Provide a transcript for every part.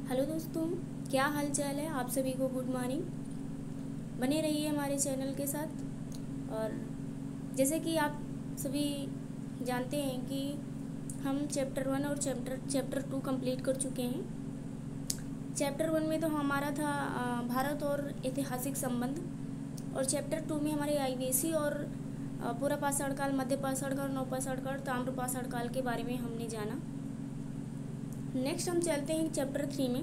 Hello दोस्तों, क्या हाल चाल है। आप सभी को गुड मॉर्निंग। बने रहिए हमारे चैनल के साथ। और जैसे कि आप सभी जानते हैं कि हम चैप्टर 1 और चैप्टर 2 कंप्लीट कर चुके हैं। चैप्टर 1 में तो हमारा था भारत और ऐतिहासिक संबंध, और चैप्टर 2 में हमारे आईबीसी और पूरा पाषाण काल, मध्य पाषाण काल, नवपाषाण काल, ताम्र पाषाण काल के बारे में हमने जाना। नेक्स्ट हम चलते हैं चैप्टर 3 में।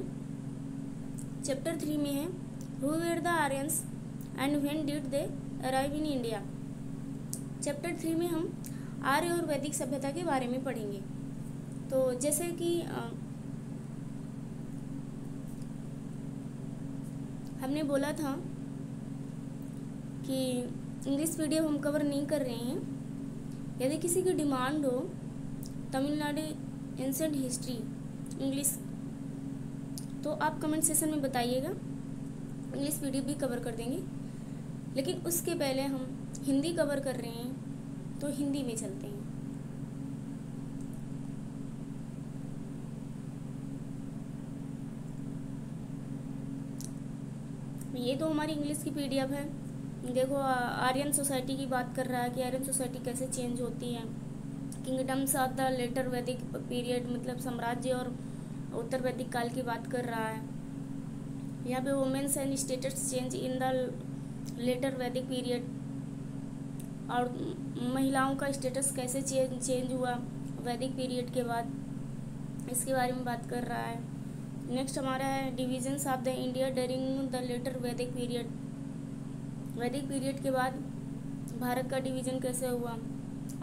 चैप्टर 3 में है who were the Aryans and when did they arrive in India. Chapter 3 में हम आर्य और वैदिक सभ्यता के बारे में पढ़ेंगे। तो जैसे कि हमने बोला था कि इंग्लिश पीडीएफ हम कवर नहीं कर रहे हैं। यदि किसी की डिमांड हो तमिलनाडु एंशिएंट हिस्ट्री इंग्लिश, तो आप कमेंट सेशन में बताइएगा, इंग्लिश पीडीएफ भी कवर कर देंगे। लेकिन उसके पहले हम हिंदी कवर कर रहे हैं, तो हिंदी में चलते हैं। ये तो हमारी इंग्लिश की पीडीएफ है। देखो, आर्यन सोसाइटी की बात कर रहा है कि आर्यन सोसाइटी कैसे चेंज होती है। Kingdoms of the later Vedic period, मतलब साम्राज्य और उत्तर वैदिक काल की बात कर रहा है। यहाँ पे women's and status change in the later Vedic period, और महिलाओं का स्टेटस कैसे चेंज हुआ वैदिक पीरियड के बाद, इसके बारे में बात कर रहा है। नेक्स्ट हमारा है divisions of the India during the later Vedic period. Vedic period के बाद भारत का डिवीज़न कैसे हुआ।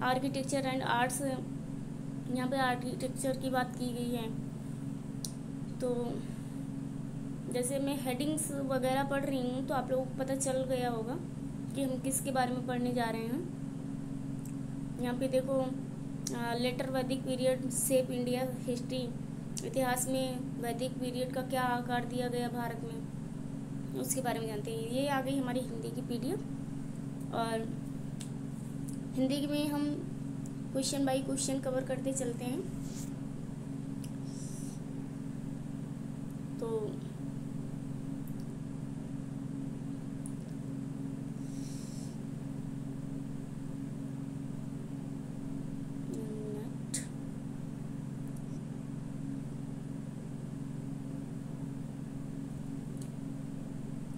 आर्किटेक्चर एंड आर्ट्स, यहाँ पे आर्किटेक्चर की बात की गई है। तो जैसे मैं हेडिंग्स वगैरह पढ़ रही हूँ, तो आप लोगों को पता चल गया होगा कि हम किसके बारे में पढ़ने जा रहे हैं। यहाँ पे देखो, letter Vedic period shape India history, इतिहास में वैदिक पीरियड का क्या आकार दिया गया भारत में, उसके बारे में जानते हैं। ये आ गई हमारी हिंदी की पीडीएफ, और हिंदी में हम क्वेश्चन बाय क्वेश्चन कवर करते चलते हैं। तो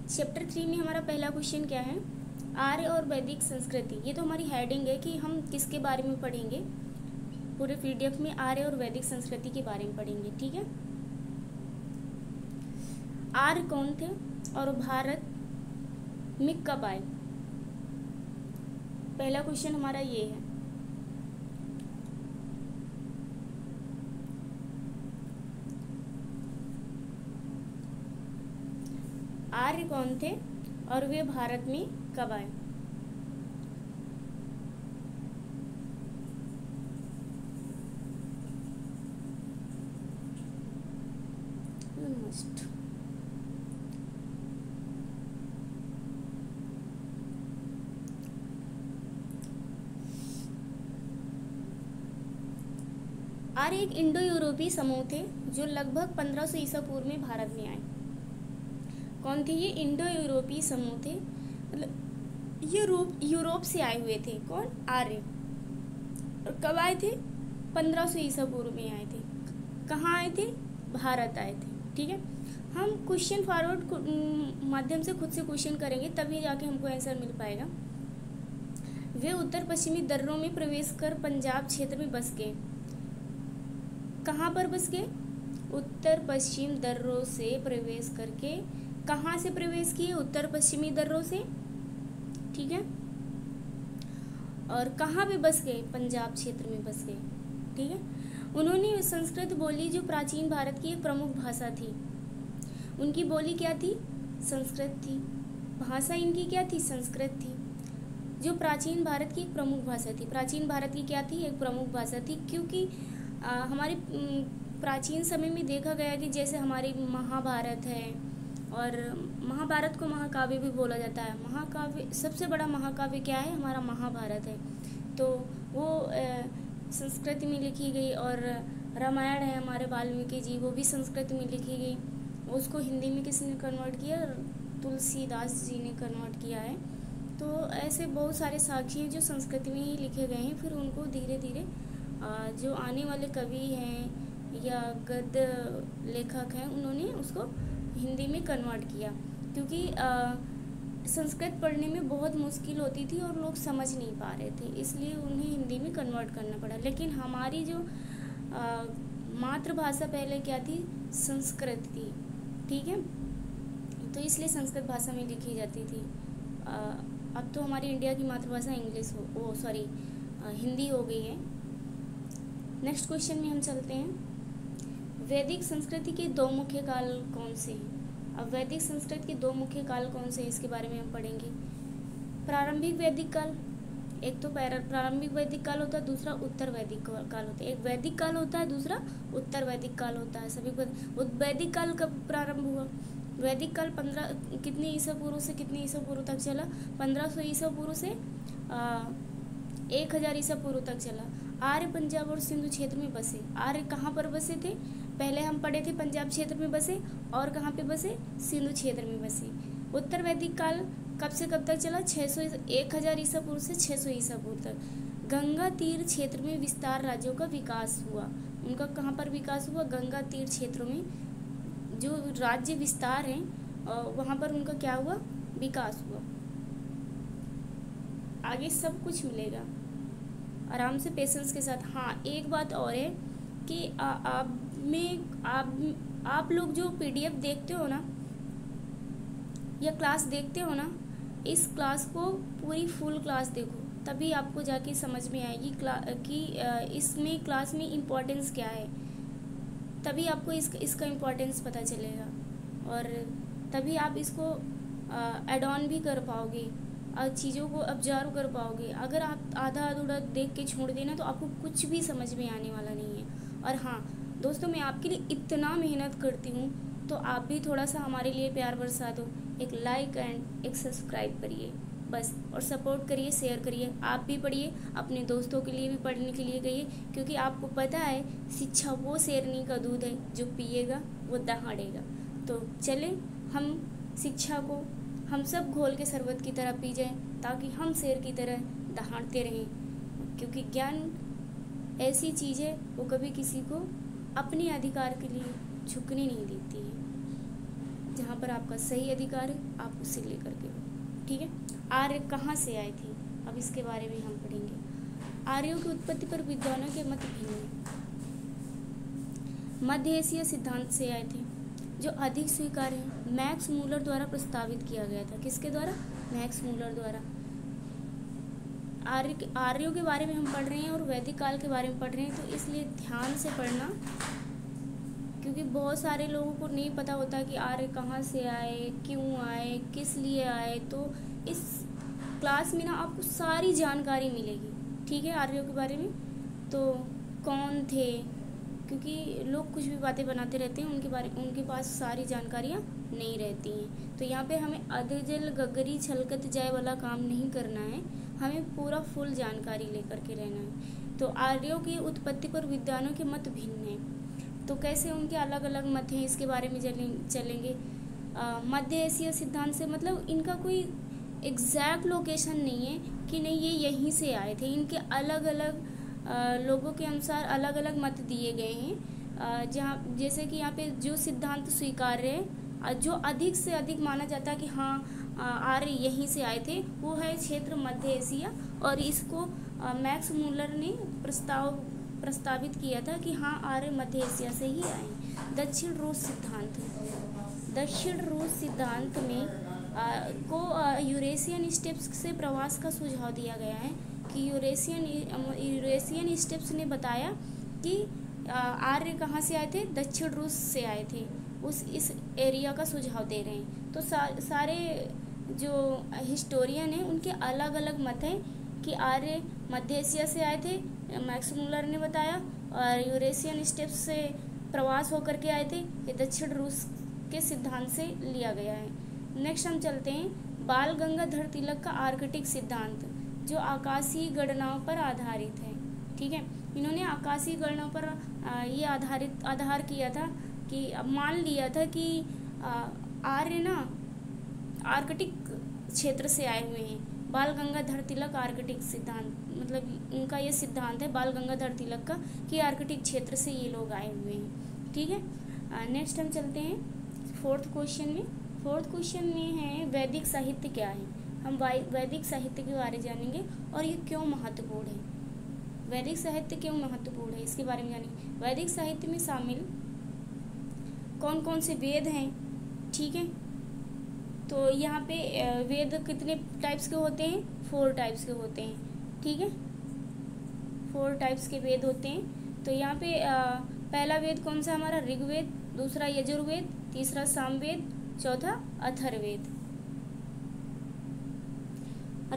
चैप्टर 3 में हमारा पहला क्वेश्चन क्या है, आर्य और वैदिक संस्कृति। ये तो हमारी हेडिंग है कि हम किसके बारे में पढ़ेंगे। पूरे पीडीएफ में आर्य और वैदिक संस्कृति के बारे में पढ़ेंगे, ठीक है। आर्य कौन थे और भारत में कब आए, पहला क्वेश्चन हमारा ये है। आर्य कौन थे और वे भारत में कब आए। आर्य एक इंडो यूरोपीय समूह थे जो लगभग 1500 ईसा पूर्व में भारत में आए। कौन थे ये इंडो यूरोपीय समूह थे, मतलब यूरोप से आए हुए थे। कौन, आर्य। और कब आए थे, 1500 ईसा पूर्व में आए थे। कहाँ आए थे, भारत आए थे, ठीक है। हम क्वेश्चन फॉरवर्ड माध्यम से खुद से क्वेश्चन करेंगे, तभी जाके हमको आंसर मिल पाएगा। वे उत्तर पश्चिमी दर्रों में प्रवेश कर पंजाब क्षेत्र में बस गए। कहाँ पर बस गए, उत्तर पश्चिम दर्रों से प्रवेश करके। कहाँ से प्रवेश किए, उत्तर पश्चिमी दर्रों से, ठीक है। और कहाँ पे बस गए, पंजाब क्षेत्र में बस गए, ठीक है। उन्होंने संस्कृत बोली, जो प्राचीन भारत की एक प्रमुख भाषा थी। उनकी बोली क्या थी, संस्कृत थी। भाषा इनकी क्या थी, संस्कृत थी, जो प्राचीन भारत की एक प्रमुख भाषा थी। प्राचीन भारत की क्या थी, एक प्रमुख भाषा थी। क्योंकि हमारे प्राचीन समय में देखा गया कि जैसे हमारी महाभारत है, और महाभारत को महाकाव्य भी बोला जाता है। महाकाव्य, सबसे बड़ा महाकाव्य क्या है, हमारा महाभारत है। तो वो संस्कृत में लिखी गई, और रामायण है हमारे वाल्मीकि जी, वो भी संस्कृत में लिखी गई। उसको हिंदी में किसने कन्वर्ट किया? तुलसीदास जी ने कन्वर्ट किया है। तो ऐसे बहुत सारे साक्षी हैं जो संस्कृत में ही लिखे गए हैं, फिर उनको धीरे धीरे जो आने वाले कवि हैं या गद्य लेखक हैं उन्होंने उसको हिंदी में कन्वर्ट किया, क्योंकि संस्कृत पढ़ने में बहुत मुश्किल होती थी और लोग समझ नहीं पा रहे थे, इसलिए उन्हें हिंदी में कन्वर्ट करना पड़ा। लेकिन हमारी जो मातृभाषा पहले क्या थी? संस्कृत थी, ठीक है, तो इसलिए संस्कृत भाषा में लिखी जाती थी। अब तो हमारी इंडिया की मातृभाषा हिंदी हो गई है। नेक्स्ट क्वेश्चन में हम चलते हैं। वैदिक संस्कृति के दो मुख्य काल कौन से हैं? अब वैदिक संस्कृति के दो मुख्य काल कौन से हैं इसके बारे में हम पढ़ेंगे। प्रारंभिक वैदिक काल, एक तो प्रारंभिक वैदिक काल होता है, दूसरा उत्तर वैदिक काल होता है। एक वैदिक काल होता है, दूसरा उत्तर वैदिक काल होता है। सभी को वैदिक काल कब प्रारंभ हुआ? वैदिक काल 15 कितने ईसा पूर्व से कितने ईसा पूर्व तक चला? 1500 ईसा पूर्व से 1000 ईसा पूर्व तक चला। आर्य पंजाब और सिंधु क्षेत्र में बसे। आर्य कहाँ पर बसे थे? पहले हम पढ़े थे पंजाब क्षेत्र में बसे, और कहाँ पे बसे? सिंधु क्षेत्र में बसे। उत्तर वैदिक काल कब से कब तक चला? 1000 ईसा पूर्व से 600 ईसा पूर्व तक। गंगा तीर क्षेत्र में विस्तार राज्यों का विकास हुआ। उनका कहाँ पर विकास हुआ? गंगा तीर क्षेत्रों में जो राज्य विस्तार हैं वहाँ पर उनका क्या हुआ? विकास हुआ। आगे सब कुछ मिलेगा, आराम से पेशेंस के साथ। हाँ, एक बात और है कि आप लोग जो पीडीएफ देखते हो ना या क्लास देखते हो ना, इस क्लास को पूरी फुल क्लास देखो, तभी आपको जाके समझ में आएगी कि इसमें क्लास में इम्पोर्टेंस क्या है। तभी आपको इसका इम्पोर्टेंस पता चलेगा और तभी आप इसको एड ऑन भी कर पाओगे और चीज़ों को ऑब्जर्व कर पाओगे। अगर आप आधा अधूरा देख के छोड़ देना तो आपको कुछ भी समझ में आने वाला नहीं है। और हाँ दोस्तों, मैं आपके लिए इतना मेहनत करती हूँ, तो आप भी थोड़ा सा हमारे लिए प्यार बरसा दो। एक लाइक एंड एक सब्सक्राइब करिए बस, और सपोर्ट करिए, शेयर करिए। आप भी पढ़िए, अपने दोस्तों के लिए भी पढ़ने के लिए कहिए, क्योंकि आपको पता है शिक्षा वो शेरनी का दूध है जो पिएगा वो दहाड़ेगा। तो चलें हम शिक्षा को हम सब घोल के शरबत की तरह पी जाएं, ताकि हम शेर की तरह दहाड़ते रहें, क्योंकि ज्ञान ऐसी चीज़ है वो कभी किसी को अपने अधिकार के लिए झुकने नहीं देती है। जहाँ पर आपका सही अधिकार है आप उसे लेकर के, ठीक है। आर्य कहाँ से आए थे, अब इसके बारे में हम पढ़ेंगे। आर्यों की उत्पत्ति पर विद्वानों के मत भिन्न हैं। मध्य एशिया सिद्धांत से आए थे, जो अधिक स्वीकार्य है। मैक्स मूलर द्वारा प्रस्तावित किया गया था। किसके द्वारा? मैक्स मूलर द्वारा। आर्यों के बारे में हम पढ़ रहे हैं और वैदिक काल के बारे में पढ़ रहे हैं, तो इसलिए ध्यान से पढ़ना, क्योंकि बहुत सारे लोगों को नहीं पता होता कि आर्य कहाँ से आए, क्यों आए, किस लिए आए। तो इस क्लास में ना आपको सारी जानकारी मिलेगी, ठीक है, आर्यों के बारे में। तो कौन थे, क्योंकि लोग कुछ भी बातें बनाते रहते हैं, उनके पास सारी जानकारियाँ नहीं रहती हैं। तो यहाँ पे हमें अधजल गगरी छलकत जाए वाला काम नहीं करना है, हमें पूरा फुल जानकारी लेकर के रहना है। तो आर्यों की उत्पत्ति पर विद्वानों के मत भिन्न हैं। तो कैसे उनके अलग अलग मत हैं इसके बारे में चलेंगे। मध्य एशिया सिद्धांत से मतलब इनका कोई एग्जैक्ट लोकेशन नहीं है कि नहीं ये यहीं से आए थे। इनके अलग अलग लोगों के अनुसार अलग अलग मत दिए गए हैं। जहाँ जैसे कि यहाँ पे जो सिद्धांत स्वीकार्य है, जो अधिक से अधिक माना जाता है कि हाँ आर्य यहीं से आए थे, वो है क्षेत्र मध्य एशिया। और इसको मैक्स मूलर ने प्रस्तावित किया था कि हाँ आर्य मध्य एशिया से ही आए। दक्षिण रूस सिद्धांत में को यूरेशियन स्टेप्स से प्रवास का सुझाव दिया गया है कि यूरेशियन स्टेप्स ने बताया कि आर्य कहाँ से आए थे? दक्षिण रूस से आए थे। इस एरिया का सुझाव दे रहे हैं। तो सारे जो हिस्टोरियन हैं उनके अलग अलग मत हैं कि आर्य मध्य एशिया से आए थे, मैक्स मूलर ने बताया, और यूरेशियन स्टेप्स से प्रवास होकर के आए थे, ये दक्षिण रूस के सिद्धांत से लिया गया है। नेक्स्ट हम चलते हैं बाल गंगाधर तिलक का आर्कटिक सिद्धांत, जो आकाशीय गणनाओं पर आधारित है, ठीक है। इन्होंने आकाशीय गणना पर ये आधार किया था कि मान लिया था कि आर्य ना आर्कटिक क्षेत्र से आए हुए हैं। बाल गंगाधर तिलक आर्कटिक सिद्धांत, मतलब उनका ये सिद्धांत है बाल गंगाधर तिलक का कि आर्कटिक क्षेत्र से ये लोग आए हुए हैं। ठीक है, नेक्स्ट हम चलते हैं फोर्थ क्वेश्चन में। फोर्थ क्वेश्चन में है वैदिक साहित्य क्या है। हम वैदिक साहित्य के बारे में जानेंगे और ये क्यों महत्वपूर्ण है। वैदिक साहित्य क्यों महत्वपूर्ण है इसके बारे में जानेंगे। वैदिक साहित्य में शामिल कौन कौन से वेद हैं। ठीक है, तो यहाँ पे वेद कितने टाइप्स के होते हैं, 4 टाइप्स के होते हैं। ठीक है, 4 टाइप्स के वेद होते हैं। तो यहाँ पे पहला वेद कौन सा हमारा, ऋग्वेद, दूसरा यजुर्वेद, तीसरा सामवेद, चौथा अथर्ववेद।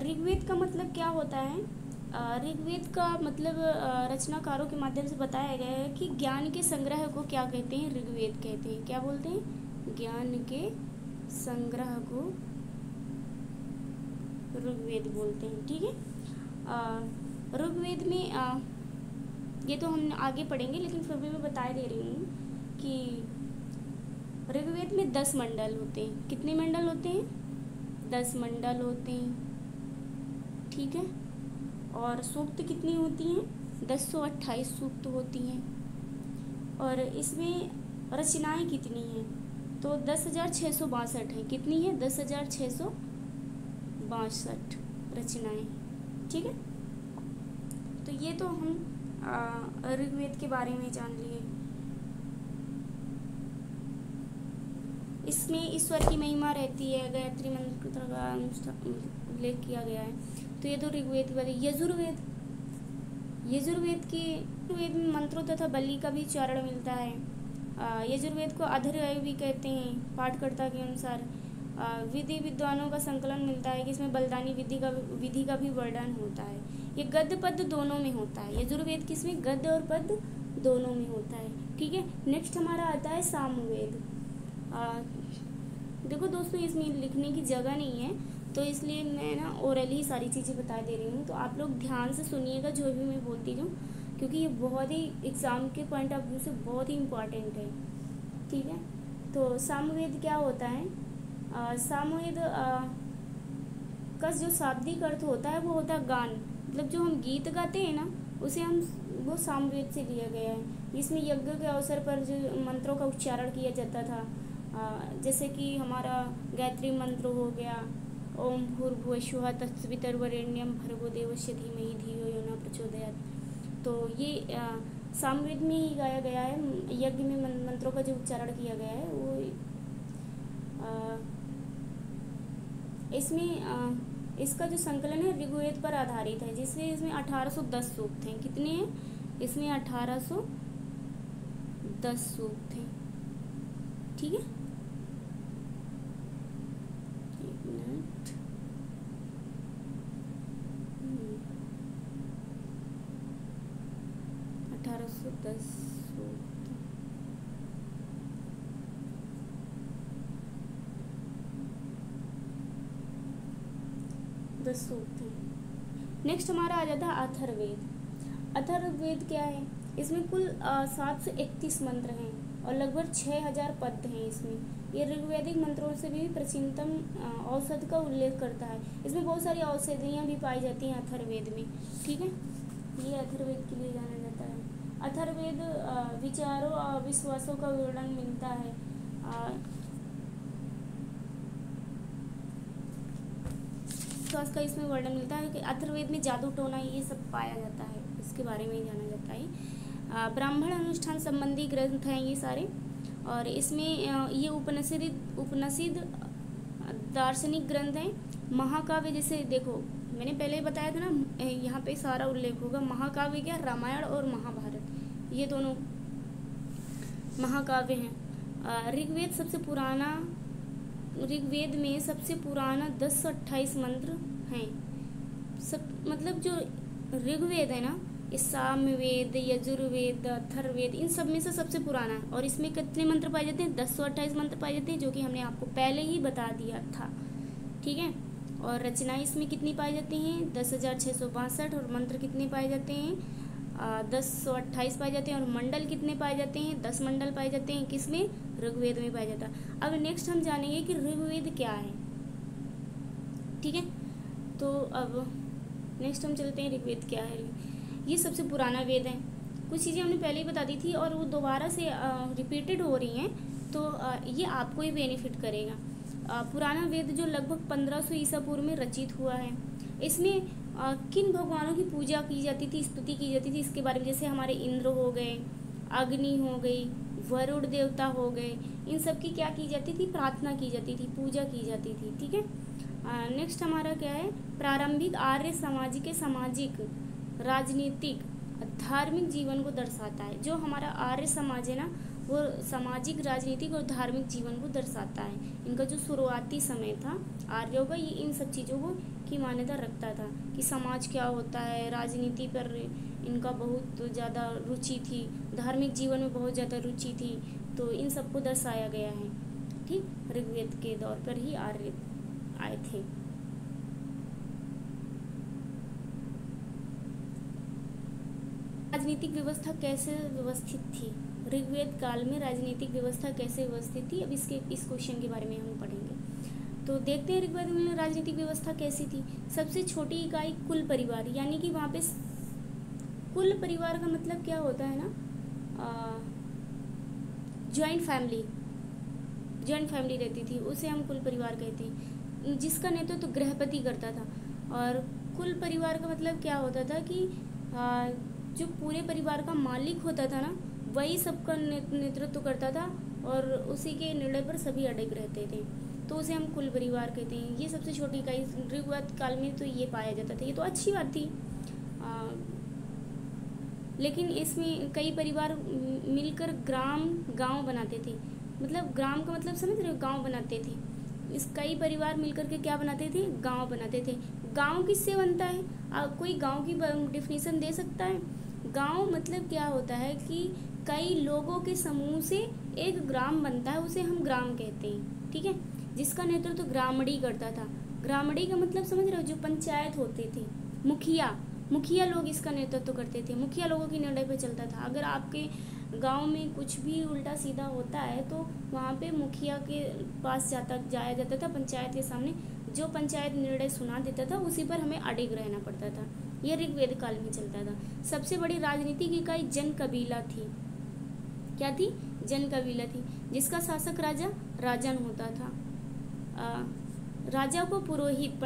ऋग्वेद का मतलब क्या होता है। ऋग्वेद का मतलब रचनाकारों के माध्यम से बताया गया है कि ज्ञान के संग्रह को क्या कहते हैं, ऋग्वेद कहते हैं। क्या बोलते हैं, ज्ञान के संग्रह को ऋग्वेद बोलते हैं। ठीक है, ऋग्वेद में ये तो हम आगे पढ़ेंगे, लेकिन फिर भी मैं बता दे रही हूँ कि ऋग्वेद में 10 मंडल होते हैं। कितने मंडल होते हैं, 10 मंडल होते हैं। ठीक है, और सूक्त कितनी होती हैं, 1028 सूक्त होती हैं। और इसमें रचनाएं कितनी हैं, तो 10,662 है। कितनी है, 10,662 रचनाएं। ठीक है, तो ये तो हम ऋग्वेद के बारे में जान लिए। इसमें ईश्वर की महिमा रहती है, गायत्री मंत्र का उल्लेख किया गया है। तो ये तो ऋग्वेद की बात है। यजुर्वेद में मंत्रों तथा बलि का भी उच्चारण मिलता है। यजुर्वेद को अथर्ववेद भी कहते हैं पाठकर्ता के अनुसार। विधि विद्वानों का संकलन मिलता है कि इसमें बलदानी विधि का भी वर्णन होता है। ये गद्य पद्य दोनों में होता है। यजुर्वेद किसमें, गद्य और पद्य दोनों में होता है। ठीक है, नेक्स्ट हमारा आता है सामवेद। देखो दोस्तों, इसमें लिखने की जगह नहीं है, तो इसलिए मैं ना ओरली सारी चीज़ें बता दे रही हूँ। तो आप लोग ध्यान से सुनिएगा जो भी मैं बोलती हूँ, क्योंकि ये बहुत ही एग्ज़ाम के पॉइंट ऑफ व्यू से बहुत ही इम्पॉर्टेंट है। ठीक है, तो सामवेद क्या होता है। सामवेद का जो शाब्दिक अर्थ होता है वो होता है गान, मतलब जो हम गीत गाते हैं ना, उसे हम वो सामवेद से लिया गया है। इसमें यज्ञ के अवसर पर जो मंत्रों का उच्चारण किया जाता था, जैसे कि हमारा गायत्री मंत्र हो गया, ओम भूर्भुवस्सुः तत्सवितुर्वरेण्यं भर्गो देवस्य धीमहि धियो यो न प्रचोदयात्। तो ये सामवेद में ही गाया गया है। यज्ञ में मंत्रों का जो उच्चारण किया गया है वो इसमें इसका जो संकलन है ऋग्वेद पर आधारित है, जिससे इसमें 1810 सूक्त हैं। कितने हैं, इसमें 1810 सूक्त हैं। ठीक है, एक मिनट, 1810 सूक्त। नेक्स्ट हमारा आ जाता है अथर्ववेद। अथर्ववेद क्या है, इसमें कुल 731 मंत्र हैं और लगभग 6000 पद हैं इसमें। ये ऋग्वैदिक मंत्रों से भी प्राचीनतम औषध का उल्लेख करता है। इसमें बहुत सारी औषधियाँ भी पाई जाती हैं अथर्ववेद में। ठीक है, ये अथर्ववेद के लिए जाना जाता है। अथर्ववेद विचारों और विश्वासों का वर्णन मिलता है। विश्वास का इसमें वर्णन मिलता है कि अथर्ववेद में जादू टोना ये सब पाया जाता है, इसके बारे में ही जाना जाता है। ब्राह्मण अनुष्ठान संबंधी ग्रंथ हैं ये सारे, और इसमें ये उपनिषद दार्शनिक ग्रंथ हैं। महाकाव्य, जैसे देखो मैंने पहले बताया था ना, यहाँ पे सारा उल्लेख होगा। महाकाव्य क्या, रामायण और महाभारत, ये दोनों महाकाव्य हैं। ऋग्वेद सबसे पुराना, ऋग्वेद में सबसे पुराना 1028 मंत्र हैं। सब मतलब जो ऋग्वेद है ना, ये सामवेद, यजुर्वेद, अथर्ववेद, इन सब में से सबसे पुराना है। और इसमें कितने मंत्र पाए जाते हैं, 1028 मंत्र पाए जाते हैं, जो कि हमने आपको पहले ही बता दिया था। ठीक है, और रचनाएं इसमें कितनी पाई जाती हैं, 10,662, और मंत्र कितने पाए जाते हैं, 1028 पाए जाते हैं, और मंडल कितने पाए जाते हैं? 10 मंडल पाए जाते हैं। किसमें? ऋग्वेद में पाया जाता है। अब नेक्स्ट हम जानेंगे कि ऋग्वेद क्या है। ठीक है, तो अब नेक्स्ट हम चलते हैं ऋग्वेद क्या है। ये सबसे पुराना वेद है। कुछ चीज़ें हमने पहले ही बता दी थी और वो दोबारा से रिपीटेड हो रही हैं, तो ये आपको ही बेनिफिट करेगा। पुराना वेद जो लगभग 1500 ईसा पूर्व में रचित हुआ है। इसमें किन भगवानों की पूजा की जाती थी, स्तुति की जाती थी, इसके बारे में, जैसे हमारे इंद्र हो गए, अग्नि हो गई, वरुण देवता हो गए, इन सब की क्या की जाती थी? प्रार्थना की जाती थी, पूजा की जाती थी। ठीक है, नेक्स्ट हमारा क्या है? प्रारंभिक आर्य सामाजिक राजनीतिक धार्मिक जीवन को दर्शाता है। जो हमारा आर्य समाज है ना, वो सामाजिक, राजनीतिक और धार्मिक जीवन को दर्शाता है। इनका जो शुरुआती समय था आर्यों का, ये इन सब चीज़ों को की मान्यता रखता था कि समाज क्या होता है, राजनीति पर इनका बहुत ज़्यादा रुचि थी, धार्मिक जीवन में बहुत ज़्यादा रुचि थी, तो इन सबको दर्शाया गया है। ठीक, ऋग्वेद के दौर पर ही आर्य आए थे। राजनीतिक व्यवस्था कैसे व्यवस्थित थी? ऋग्वेद काल में राजनीतिक व्यवस्था कैसे व्यवस्थित थी? अब इस क्वेश्चन के बारे में हम पढ़ेंगे। तो देखते हैं ऋग्वेद में राजनीतिक व्यवस्था कैसी थी। सबसे छोटी इकाई कुल परिवार, यानी कि वहाँ पे कुल परिवार का मतलब क्या होता है ना, जॉइंट फैमिली रहती थी, उसे हम कुल परिवार कहते हैं, जिसका नेतृत्व तो गृहपति करता था। और कुल परिवार का मतलब क्या होता था कि जो पूरे परिवार का मालिक होता था ना, वही सबका नेतृत्व करता था और उसी के निर्णय पर सभी अड़िग रहते थे, तो उसे हम कुल परिवार कहते हैं। ये सबसे छोटी इकाई ऋग्वेद काल में तो ये पाया जाता था। ये तो अच्छी बात थी, लेकिन इसमें कई परिवार मिलकर गांव बनाते थे। मतलब ग्राम का मतलब समझ रहे हो? गांव बनाते थे। इस कई परिवार मिलकर के क्या बनाते थे? गांव बनाते थे। गांव किससे बनता है? कोई गांव की डेफिनेशन दे सकता है? गांव मतलब क्या होता है कि कई लोगों के समूह से एक ग्राम बनता है, उसे हम ग्राम कहते हैं। ठीक है, जिसका नेतृत्व तो ग्रामड़ी करता था। ग्रामड़ी का मतलब समझ रहे हो? जो पंचायत होते थे, मुखिया लोग इसका नेतृत्व करते थे। मुखिया लोगों के निर्णय पे चलता था। अगर आपके गांव में कुछ भी उल्टा सीधा होता है तो वहाँ पे मुखिया के पास जाया जाता था, पंचायत के सामने। जो पंचायत निर्णय सुना देता था उसी पर हमें अडिग रहना पड़ता था। यह ऋग्वेद काल में चलता था। सबसे बड़ी राजनीतिक इकाई जन कबीला थी। क्या थी? जन कबीला थी, जिसका शासक राजन होता था। राजा को पुरोहित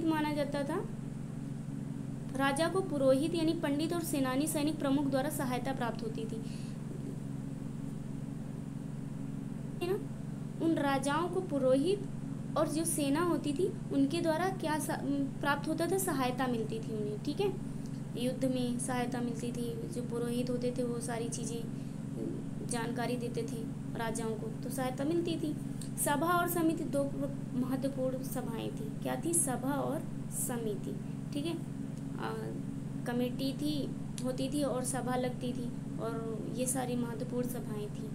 माना जाता था। राजा को पुरोहित यानी पंडित और सेनानी सैनिक प्रमुख द्वारा सहायता प्राप्त होती थी। है ना? उन राजाओं को पुरोहित और जो सेना होती थी उनके द्वारा क्या प्राप्त होता था? सहायता मिलती थी उन्हें। ठीक है, युद्ध में सहायता मिलती थी। जो पुरोहित होते थे वो सारी चीज़ें जानकारी देते थे राजाओं को, तो सहायता मिलती थी। सभा और समिति दो महत्वपूर्ण सभाएं थी। क्या थी? सभा और समिति। ठीक है, कमेटी होती थी और सभा लगती थी, और ये सारी महत्वपूर्ण सभाएं थी।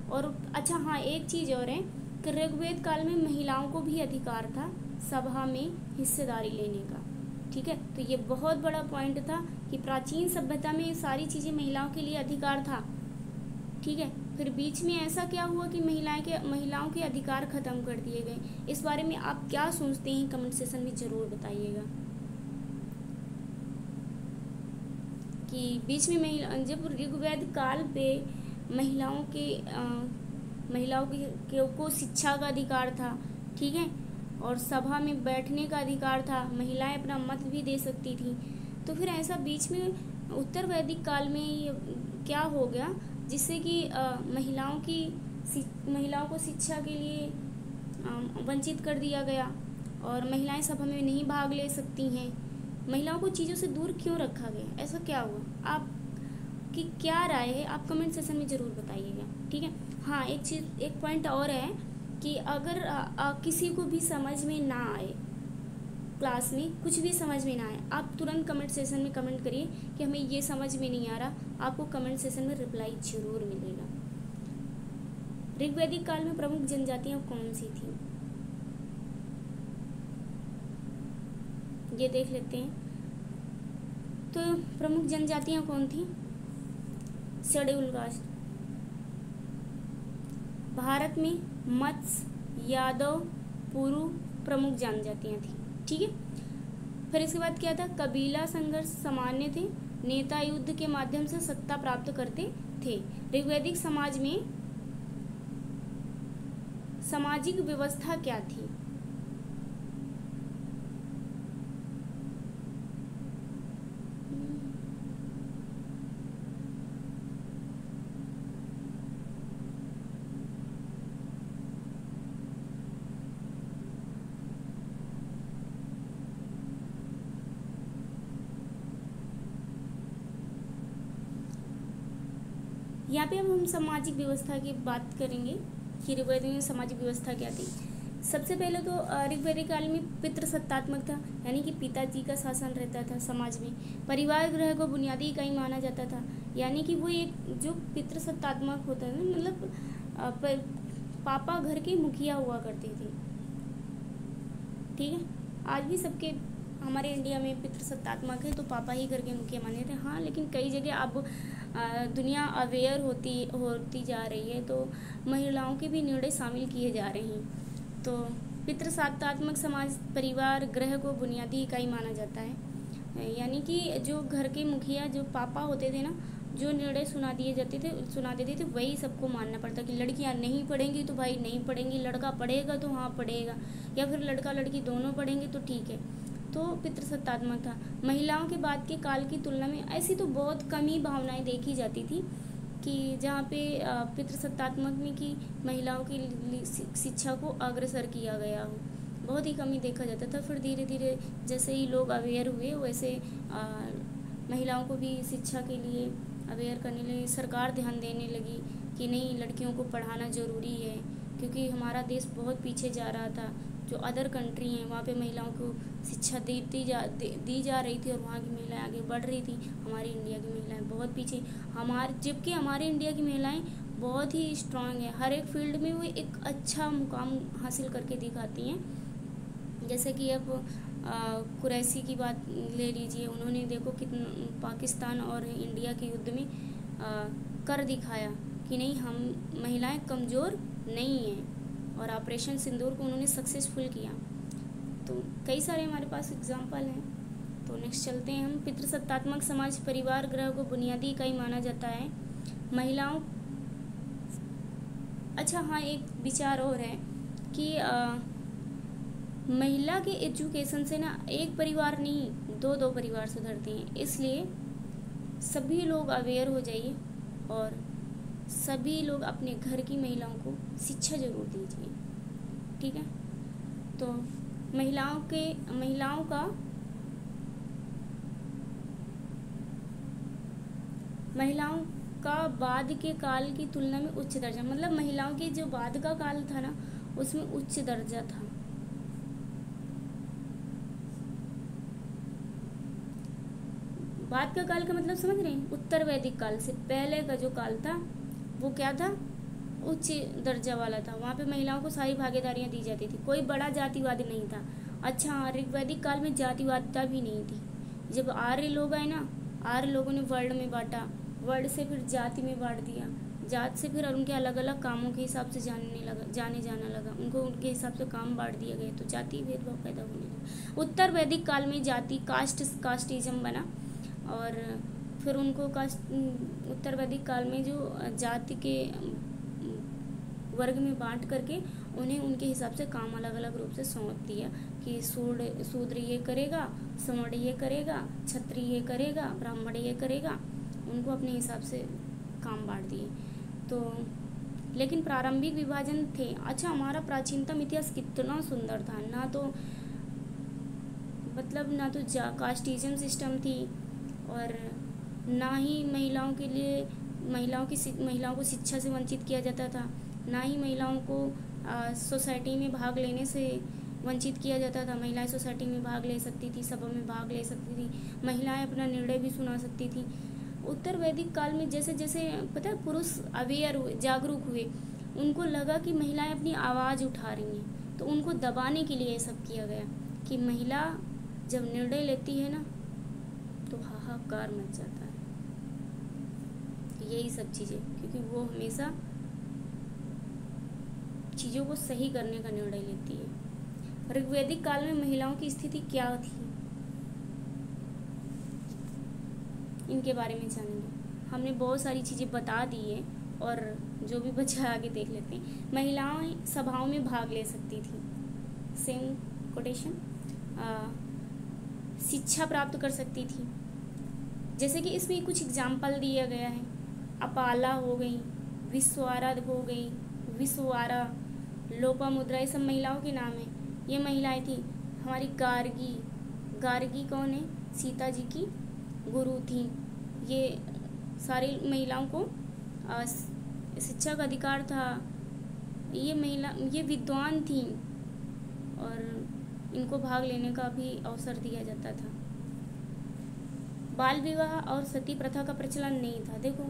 और अच्छा हाँ, एक चीज़ और है कि ऋग्वेद काल में महिलाओं को भी अधिकार था सभा में हिस्सेदारी लेने का। ठीक है, तो ये बहुत बड़ा पॉइंट था कि प्राचीन सभ्यता में सारी चीज़ें महिलाओं के लिए अधिकार था। ठीक है, फिर बीच में ऐसा क्या हुआ कि महिलाओं के अधिकार खत्म कर दिए गए। इस बारे में आप क्या सोचते हैं? कमेंट सेशन में ज़रूर बताइएगा कि बीच में जब ऋग्वेद काल पे महिलाओं को शिक्षा का अधिकार था। ठीक है, और सभा में बैठने का अधिकार था, महिलाएं अपना मत भी दे सकती थी। तो फिर ऐसा बीच में उत्तर वैदिक काल में ये क्या हो गया, जिससे कि महिलाओं को शिक्षा के लिए वंचित कर दिया गया और महिलाएं सभा में नहीं भाग ले सकती हैं। महिलाओं को चीज़ों से दूर क्यों रखा गया? ऐसा क्या हुआ? आपकी क्या राय है? आप कमेंट सेशन में ज़रूर बताइएगा। ठीक है, हाँ, एक पॉइंट और है कि अगर किसी को भी समझ में ना आए, क्लास में कुछ भी समझ में ना आए, आप तुरंत कमेंट सेशन में कमेंट करिए कि हमें ये समझ में नहीं आ रहा। आपको कमेंट सेशन में रिप्लाई जरूर मिलेगा। ऋग्वैदिक काल में प्रमुख जनजातियाँ कौन सी थी? ये देख लेते हैं। तो प्रमुख जनजातियां कौन थी? Schedule caste. भारत में मत्स्य, यादव, पुरु प्रमुख जनजातियां थी। ठीक है। फिर इसके बाद क्या था? कबीला संघर्ष सामान्य थे, नेता युद्ध के माध्यम से सत्ता प्राप्त करते थे। ऋग्वैदिक समाज में सामाजिक व्यवस्था क्या थी? यहाँ पे अब हम सामाजिक व्यवस्था की बात करेंगे कि ऋग्वेद में सामाजिक व्यवस्था क्या थी। सबसे पहले तो ऋग्वैदिक काल में पितृसत्तात्मक था, यानी कि पिताजी का शासन रहता था समाज में। परिवार गृह को बुनियादी इकाई माना जाता था, यानी कि वो एक जो पितृसत्तात्मक होता है, मतलब पापा घर के मुखिया हुआ करते थे। ठीक है। आज भी सबके हमारे इंडिया में पितृसत्तात्मक है तो पापा ही घर के मुखिया माने थे। हाँ, लेकिन कई जगह अब दुनिया अवेयर होती जा रही है, तो महिलाओं के भी निर्णय शामिल किए जा रहे हैं। तो पितृसत्तात्मक समाज परिवार गृह को बुनियादी इकाई माना जाता है, यानी कि जो घर के मुखिया जो पापा होते थे ना, जो निर्णय सुना देते थे वही सबको मानना पड़ता। कि लड़कियां नहीं पढ़ेंगी तो भाई नहीं पढ़ेंगी, लड़का पढ़ेगा तो हाँ पढ़ेगा, या फिर लड़का लड़की दोनों पढ़ेंगे तो ठीक है। तो पितृसत्तात्मक था। महिलाओं के बाद के काल की तुलना में ऐसी तो बहुत कम ही भावनाएं देखी जाती थी कि जहाँ पे पितृसत्तात्मक में कि महिलाओं की शिक्षा को अग्रसर किया गया हो, बहुत ही कम ही देखा जाता था। फिर धीरे धीरे जैसे ही लोग अवेयर हुए वैसे महिलाओं को भी शिक्षा के लिए अवेयर करने लगी, सरकार ध्यान देने लगी कि नहीं, लड़कियों को पढ़ाना ज़रूरी है, क्योंकि हमारा देश बहुत पीछे जा रहा था। जो अदर कंट्री हैं वहाँ पे महिलाओं को शिक्षा दी जा रही थी और वहाँ की महिलाएं आगे बढ़ रही थी। हमारी इंडिया की महिलाएं बहुत पीछे, जबकि हमारे इंडिया की महिलाएं बहुत ही स्ट्रांग है, हर एक फील्ड में वो एक अच्छा मुकाम हासिल करके दिखाती हैं। जैसे कि अब कुरैशी की बात ले लीजिए, उन्होंने देखो कितना पाकिस्तान और इंडिया के युद्ध में कर दिखाया कि नहीं, हम महिलाएं कमज़ोर नहीं हैं, और ऑपरेशन सिंदूर को उन्होंने सक्सेसफुल किया। तो कई सारे हमारे पास एग्जाम्पल हैं। तो नेक्स्ट चलते हैं हम। पितृसत्तात्मक समाज परिवार गृह को बुनियादी इकाई माना जाता है। महिलाओं, अच्छा हाँ, एक विचार और है कि महिला के एजुकेशन से ना एक परिवार नहीं, दो परिवार सुधरते हैं। इसलिए सभी लोग अवेयर हो जाइए और सभी लोग अपने घर की महिलाओं को शिक्षा जरूर दीजिए। ठीक है। तो महिलाओं का बाद के काल की तुलना में उच्च दर्जा, मतलब महिलाओं के जो बाद का काल था ना उसमें उच्च दर्जा था। बाद का काल का मतलब समझ रहे हैं? उत्तर वैदिक काल से पहले का जो काल था वो क्या था? उच्च दर्जा वाला था। वहाँ पे महिलाओं को सारी भागीदारियाँ दी जाती थी, कोई बड़ा जातिवाद नहीं था। अच्छा, ऋग्वैदिक काल में जातिवादिता भी नहीं थी। जब आर्य लोग आए ना, आर्य लोगों ने वर्ल्ड में बांटा, वर्ल्ड से फिर जाति में बांट दिया, जात से फिर उनके अलग अलग कामों के हिसाब से जाने जाना लगा, उनको उनके हिसाब से काम बांट दिया गया, तो जाति भेदभाव पैदा होने लगा। उत्तर वैदिक काल में जाति कास्टिज्म बना, और फिर उनको उत्तर वैदिक काल में जो जाति के वर्ग में बांट करके उन्हें उनके हिसाब से काम अलग अलग रूप से सौंप दिया कि शूद्र ये करेगा, सवर्ण ये करेगा, क्षत्रिय ये करेगा, ब्राह्मण ये करेगा, उनको अपने हिसाब से काम बांट दिए। तो लेकिन प्रारंभिक विभाजन थे। अच्छा, हमारा प्राचीनतम इतिहास कितना सुंदर था, ना तो कास्टिज्म सिस्टम थी, और ना ही महिलाओं को शिक्षा से वंचित किया जाता था, ना ही महिलाओं को सोसाइटी में भाग लेने से वंचित किया जाता था। महिलाएं सोसाइटी में भाग ले सकती थी, सभा में भाग ले सकती थी, महिलाएं अपना निर्णय भी सुना सकती थी। उत्तर वैदिक काल में जैसे जैसे पता है पुरुष अवेयर हुए, जागरूक हुए, उनको लगा कि महिलाएं अपनी आवाज़ उठा रही हैं, तो उनको दबाने के लिए ये सब किया गया कि महिला जब निर्णय लेती है ना तो हाहाकार मच जाता है। यही सब चीज़ें, क्योंकि वो हमेशा चीज़ों को सही करने का निर्णय लेती है। ऋग्वैदिक काल में महिलाओं की स्थिति क्या थी, इनके बारे में जानेंगे। हमने बहुत सारी चीज़ें बता दी है और जो भी बचा आगे देख लेते हैं। महिलाएं सभाओं में भाग ले सकती थी, सेम कोटेशन। शिक्षा प्राप्त कर सकती थी, जैसे कि इसमें कुछ एग्जाम्पल दिया गया है। अपाला हो गई, विश्वारा हो गई, विश्वारा, लोपामुद्रा, ये सब महिलाओं के नाम हैं। ये महिलाएं थी। हमारी गार्गी, गार्गी कौन है? सीता जी की गुरु थी। ये सारी महिलाओं को शिक्षा का अधिकार था। ये विद्वान थी और इनको भाग लेने का भी अवसर दिया जाता था। बाल विवाह और सती प्रथा का प्रचलन नहीं था। देखो,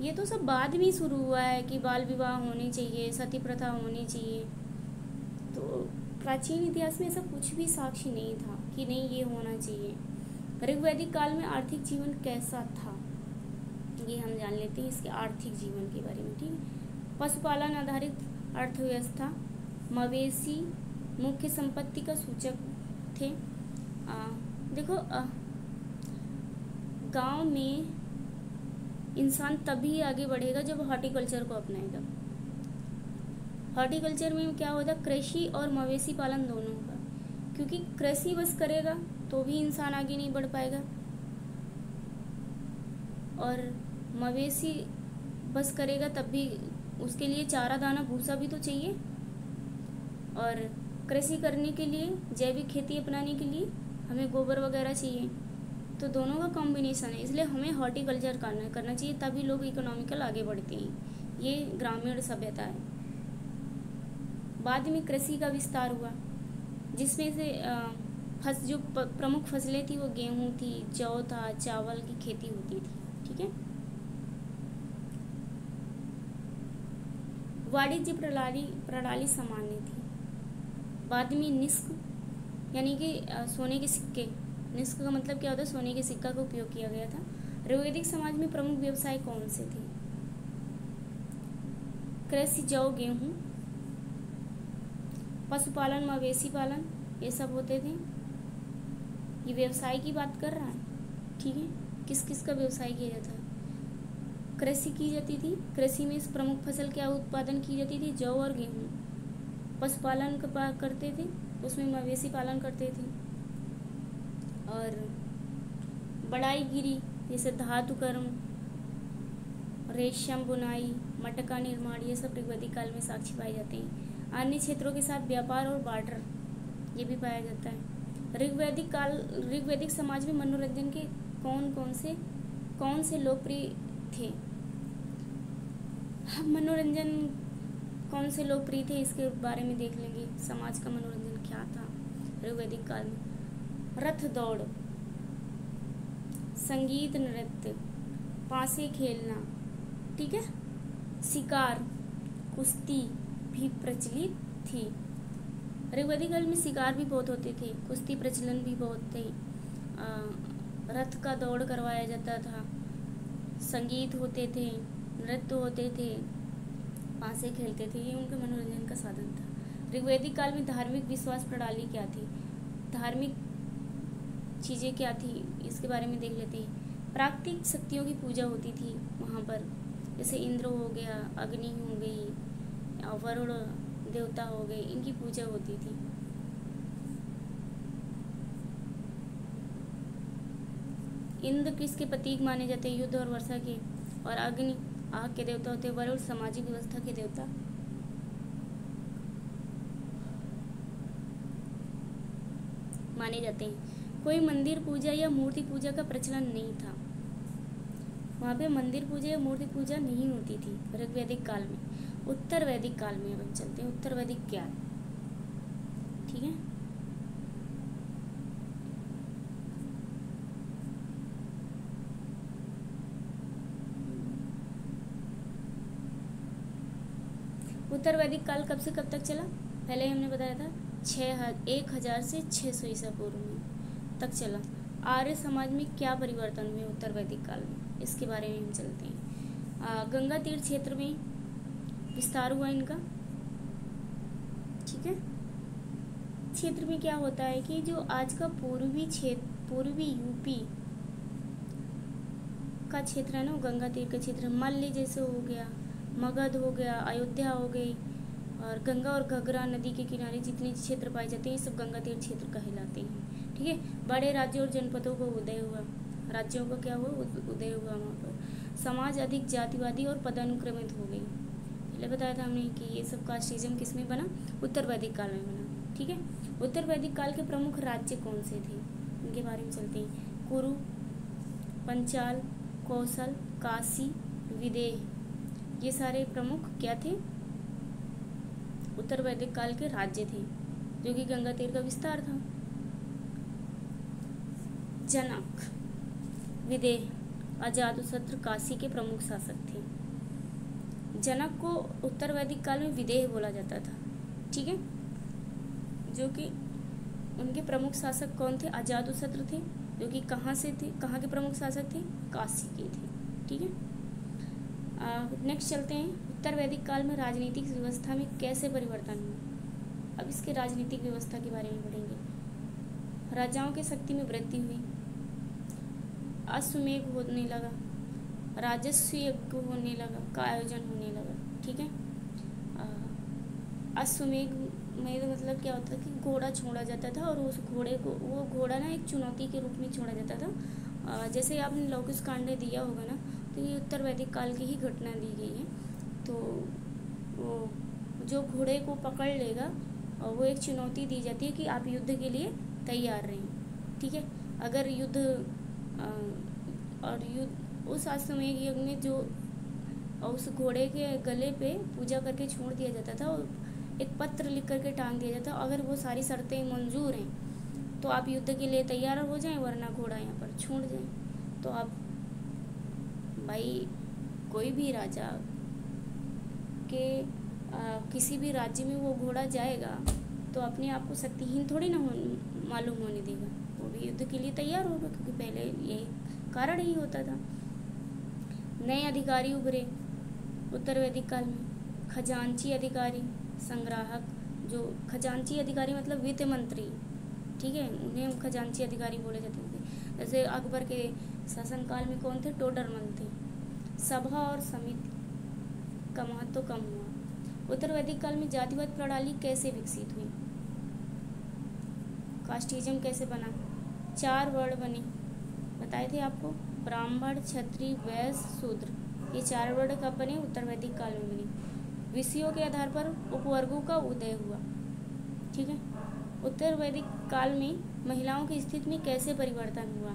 ये तो सब बाद में शुरू हुआ है कि बाल विवाह होने चाहिए, सती प्रथा होनी चाहिए। तो प्राचीन इतिहास में ऐसा कुछ भी साक्षी नहीं था कि नहीं ये होना चाहिए। ऋग्वैदिक काल में आर्थिक जीवन कैसा था, ये हम जान लेते हैं इसके आर्थिक जीवन के बारे में। ठीक है। पशुपालन आधारित अर्थव्यवस्था, मवेशी मुख्य संपत्ति का सूचक थे। देखो, गांव में इंसान तभी आगे बढ़ेगा जब हॉर्टिकल्चर को अपनाएगा। हॉर्टिकल्चर में क्या होता है? कृषि और मवेशी पालन दोनों होगा, क्योंकि कृषि बस करेगा तो भी इंसान आगे नहीं बढ़ पाएगा, और मवेशी बस करेगा तब भी उसके लिए चारा दाना भूसा भी तो चाहिए, और कृषि करने के लिए, जैविक खेती अपनाने के लिए हमें गोबर वगैरह चाहिए। तो दोनों का कॉम्बिनेशन है, इसलिए हमें हॉर्टिकल्चर करना चाहिए, तभी लोग इकोनॉमिकल आगे बढ़ते हैं। ये ग्रामीण सभ्यता है। बाद में कृषि का विस्तार हुआ, जिसमें से जो प्रमुख फसलें थी वो गेहूँ थी, जौ था, चावल की खेती होती थी। ठीक है। वाणिज्य प्रणाली सामान्य थी। बाद में निष्क यानी कि सोने के सिक्के, निष्क का मतलब क्या होता है? सोने के सिक्का का उपयोग किया गया था। ऋग्वैदिक समाज में प्रमुख व्यवसाय कौन से थे? कृषि, जौ, गेहूँ, पशुपालन, मवेशी पालन, ये सब होते थे। ये व्यवसाय की बात कर रहा है। ठीक है। किस किस का व्यवसाय किया जाता है? कृषि की जाती थी। कृषि में प्रमुख फसल क्या उत्पादन की जाती थी? जौ और गेहूँ। पशुपालन करते थे, उसमें मवेशी पालन करते थे। और बढ़ाईगिरी, जैसे धातु कर्म, रेशम बुनाई, मटका निर्माण, ये सब ऋग्वैदिक काल में साक्ष्य पाए जाते हैं। अन्य क्षेत्रों के साथ व्यापार और बार्टर, ये भी पाया जाता है। ऋग्वैदिक समाज में मनोरंजन के कौन से लोकप्रिय थे? हम मनोरंजन कौन से लोकप्रिय थे इसके बारे में देख लेंगे। समाज का मनोरंजन क्या था ऋग्वैदिक काल में? रथ दौड़, संगीत, नृत्य, पासे खेलना, ठीक है, शिकार, कुश्ती भी प्रचलित थी। ऋग्वैदिक काल में शिकार भी बहुत होते थे, कुश्ती प्रचलन भी बहुत थे, रथ का दौड़ करवाया जाता था, संगीत होते थे, नृत्य होते थे, पासे खेलते थे। ये उनके मनोरंजन का साधन था। ऋग्वैदिक काल में धार्मिक विश्वास प्रणाली क्या थी? धार्मिक चीज़ें क्या थी इसके बारे में देख लेते हैं। प्राकृतिक शक्तियों की पूजा होती थी वहाँ पर, जैसे इंद्र हो गया, अग्नि हो गई, वरुण देवता हो गए, इनकी पूजा होती थी। इंद्र किसके प्रतीक माने जाते हैं? युद्ध और वर्षा के। और अग्नि आग के देवता होते हैं। वरुण सामाजिक व्यवस्था के देवता। माने जाते हैं। कोई मंदिर पूजा या मूर्ति पूजा का प्रचलन नहीं था। वहाँ पे मंदिर पूजा या मूर्ति पूजा नहीं होती थी ऋग्वैदिक काल में। उत्तर वैदिक काल में अब हम चलते हैं। उत्तर वैदिक क्या है? ठीक है, उत्तर वैदिक काल कब से कब तक चला? पहले हमने बताया था 1000 से 600 ईसा पूर्व में तक चला। आर्य समाज में क्या परिवर्तन हुए उत्तर वैदिक काल में, इसके बारे में हम चलते हैं। गंगा तीर्थ क्षेत्र में विस्तार हुआ इनका, ठीक है। क्षेत्र में क्या होता है कि जो आज का पूर्वी यूपी का क्षेत्र है ना, गंगा तीर का क्षेत्र, मल्ल जैसे हो गया, मगध हो गया, अयोध्या हो गई, और गंगा और घग्गरा नदी के किनारे जितने क्षेत्र पाए जाते हैं ये सब गंगा तीर क्षेत्र कहलाते हैं, ठीक है। बड़े राज्यों और जनपदों का उदय हुआ, राज्यों का क्या हुआ, उदय हुआ वहाँ पर। समाज अधिक जातिवादी और पदानुक्रमित हो गई। पहले बताया था हमने कि ये सब कास्टिज्म किस में बना, उत्तर वैदिक काल में बना, ठीक है। उत्तर वैदिक काल के प्रमुख राज्य कौन से थे, इनके बारे में चलते हैं। कुरु, पंचाल, कौशल, काशी, विदेह, ये सारे प्रमुख क्या थे, उत्तर वैदिक काल के राज्य थे, जो कि गंगा तीर का विस्तार था। जनक, विदेह, अजातशत्रु काशी के प्रमुख शासक थे। जनक को उत्तर वैदिक काल में विदेह बोला जाता था, ठीक है, जो कि उनके प्रमुख शासक कौन थे, अजातशत्रु थे, जो कि कहाँ से थे, कहाँ के प्रमुख शासक थे, काशी के थे, ठीक है। नेक्स्ट चलते हैं, उत्तर वैदिक काल में राजनीतिक व्यवस्था में कैसे परिवर्तन हुआ। अब इसके राजनीतिक व्यवस्था के बारे में पढ़ेंगे। राजाओं की शक्ति में वृद्धि हुई, अश्वमेध होने लगा, राजस्व यज्ञ होने लगा का आयोजन होने लगा, ठीक है। अश्वमेध में मतलब क्या होता है कि घोड़ा छोड़ा जाता था, और उस घोड़े को, वो घोड़ा ना एक चुनौती के रूप में छोड़ा जाता था। जैसे आपने लौकुश कांड दिया होगा ना, तो ये उत्तर वैदिक काल की ही घटना दी गई है। तो वो जो घोड़े को पकड़ लेगा, और वो एक चुनौती दी जाती है कि आप युद्ध के लिए तैयार रहें, ठीक है। अगर युद्ध उस अश्वमेध यज्ञ में जो उस घोड़े के गले पे पूजा करके छोड़ दिया जाता था, और एक पत्र लिख करके टांग दिया जाता, अगर वो सारी शर्तें मंजूर हैं तो आप युद्ध के लिए तैयार हो जाएं, वरना घोड़ा यहाँ पर छोड़ जाएं। तो आप भाई कोई भी राजा के किसी भी राज्य में वो घोड़ा जाएगा तो अपने आप को शक्तिहीन थोड़ी ना मालूम होने देगा, वो भी युद्ध के लिए तैयार होगा, क्योंकि पहले यही कारण ही होता था। नए अधिकारी उभरे उत्तर वैदिक काल में, खजांची अधिकारी, संग्राहक, जो खजांची अधिकारी मतलब वित्त मंत्री, ठीक है, उन्हें हम खजांची अधिकारी बोले जाते थे। जैसे अकबर के शासनकाल में कौन थे, टोडरमल थे। सभा और समिति का महत्व कम हुआ। उत्तर वैदिक काल में जातिवाद प्रणाली कैसे विकसित हुई, कास्टिज्म कैसे बना, 4 वर्ण बने, बताए थे आपको, ब्राह्मण, क्षत्रिय, वैश्य, शूद्र, ये 4 वर्ण कब बने, उत्तर वैदिक काल में बने। विषयों के आधार पर उपवर्गों का उदय हुआ, ठीक है। उत्तर वैदिक काल में महिलाओं की स्थिति में कैसे परिवर्तन हुआ।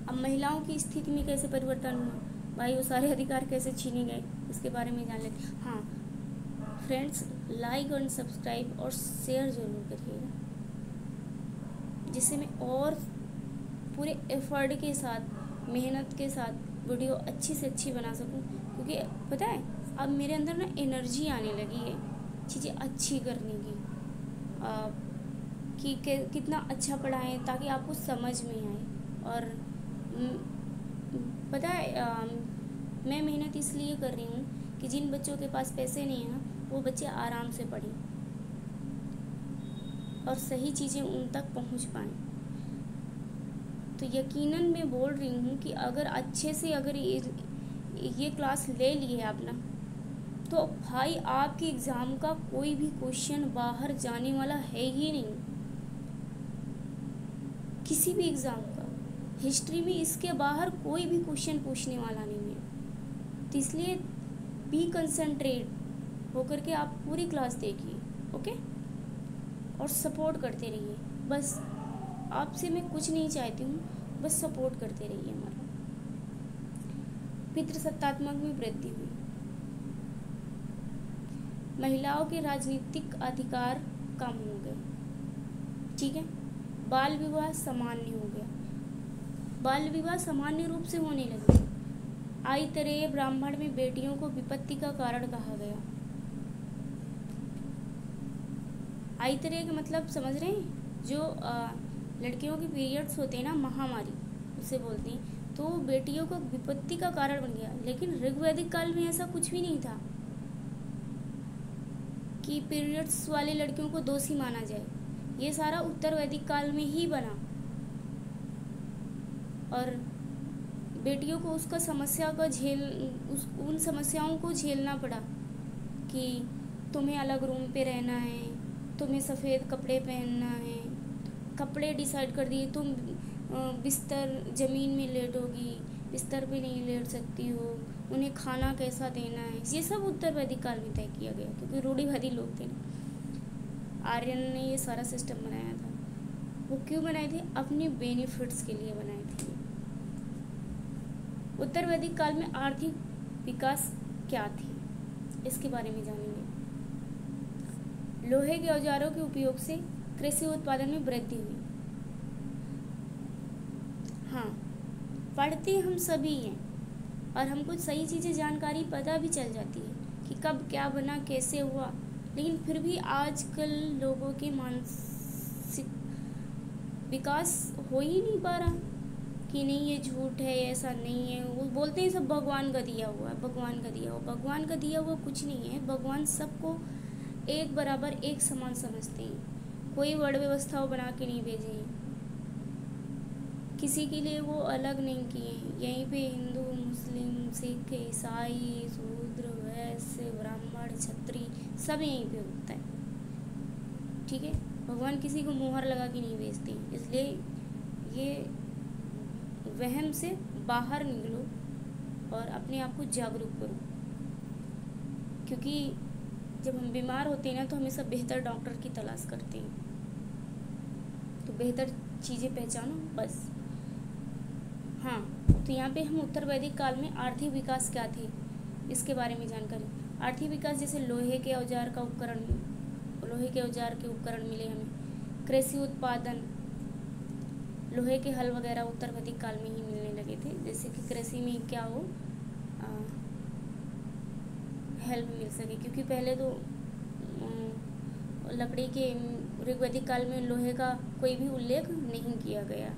अब महिलाओं की स्थिति में कैसे परिवर्तन हुआ, भाई वो सारे अधिकार कैसे छीने गए, इसके बारे में जान लेते। हाँ फ्रेंड्स, लाइक और सब्सक्राइब और शेयर जरूर करिएगा, जिससे मैं और पूरे एफर्ट के साथ, मेहनत के साथ वीडियो अच्छी से अच्छी बना सकूं। क्योंकि पता है अब मेरे अंदर ना एनर्जी आने लगी है चीज़ें अच्छी करने की, कि कितना अच्छा पढ़ाएं ताकि आपको समझ में आए। और पता है मैं मेहनत इसलिए कर रही हूँ कि जिन बच्चों के पास पैसे नहीं हैं ना, वो बच्चे आराम से पढ़ें और सही चीज़ें उन तक पहुँच पाएँ। तो यकीनन मैं बोल रही हूँ कि अगर अच्छे से अगर ये क्लास ले ली है आपने, तो भाई आपके एग्ज़ाम का कोई भी क्वेश्चन बाहर जाने वाला है ही नहीं, किसी भी एग्ज़ाम का। हिस्ट्री में इसके बाहर कोई भी क्वेश्चन पूछने वाला नहीं है। तो इसलिए बी कंसंट्रेट होकर के आप पूरी क्लास देखिए, ओके, और सपोर्ट करते रहिए। बस आपसे मैं कुछ नहीं चाहती हूँ, बस सपोर्ट करते रहिए हमारा। पितृसत्तात्मक में वृद्धि हुई, महिलाओं के राजनीतिक अधिकार कम हो गए, ठीक है। बाल विवाह सामान्य हो गया, बाल विवाह सामान्य रूप से होने लगे। आइतरेय ब्राह्मण में बेटियों को विपत्ति का कारण कहा गया। आइतरेय का मतलब समझ रहे हैं, जो लड़कियों के पीरियड्स होते हैं ना, महामारी उसे बोलते हैं, तो बेटियों को विपत्ति का कारण बन गया। लेकिन ऋग्वैदिक काल में ऐसा कुछ भी नहीं था कि पीरियड्स वाले लड़कियों को दोषी माना जाए। ये सारा उत्तर वैदिक काल में ही बना और बेटियों को उसका समस्या का उन समस्याओं को झेलना पड़ा कि तुम्हें अलग रूम पे रहना है, तुम्हें सफ़ेद कपड़े पहनना है, कपड़े डिसाइड कर दिए, तुम बिस्तर ज़मीन में लेटोगी, बिस्तर पे नहीं लेट सकती हो, उन्हें खाना कैसा देना है, ये सब उत्तर वैदिक काल में तय किया गया, क्योंकि रूढ़िवादी लोग थे ना। आर्यन ने ये सारा सिस्टम बनाया था। वो क्यों बनाए थे? अपने बेनिफिट्स के लिए बनाए थे। उत्तर वैदिक काल में आर्थिक विकास क्या थी, इसके बारे में जानेंगे। लोहे के औजारों के उपयोग से कृषि उत्पादन में वृद्धि हुई। हाँ, पढ़ते हम सभी हैं और हमको सही चीज़ें जानकारी पता भी चल जाती है कि कब क्या बना, कैसे हुआ, लेकिन फिर भी आजकल लोगों के मानसिक विकास हो ही नहीं पा रहा कि नहीं ये झूठ है, ऐसा नहीं है। वो बोलते हैं सब भगवान का दिया हुआ है, भगवान का दिया हुआ। भगवान का दिया हुआ कुछ नहीं है। भगवान सबको एक बराबर एक समान समझते हैं। कोई वर्ण व्यवस्था बना के नहीं भेजे हैं, किसी के लिए वो अलग नहीं किए हैं। यहीं पे हिंदू, मुस्लिम, सिख, ईसाई, शूद्र, वैश्य, ब्राह्मण, क्षत्रिय सब यहीं पे होता है। ठीक है, भगवान किसी को मोहर लगा के नहीं भेजते, इसलिए ये वहम से बाहर निकलो और अपने आप को जागरूक करो। क्योंकि जब हम बीमार होते हैं ना, तो हमेशा बेहतर डॉक्टर की तलाश करते हैं। तो बेहतर चीज़ें पहचानो बस। हाँ, तो यहाँ पे हम उत्तर वैदिक काल में आर्थिक विकास क्या थे इसके बारे में जानकारी। आर्थिक विकास जैसे लोहे के औजार के उपकरण मिले हमें। कृषि उत्पादन, लोहे के हल वगैरह उत्तर वैदिक काल में ही मिलने लगे थे। जैसे कि कृषि में क्या हो, हेल्प मिल सके, क्योंकि पहले तो लकड़ी के ऋग्वैदिक काल में लोहे का कोई भी उल्लेख नहीं किया गया।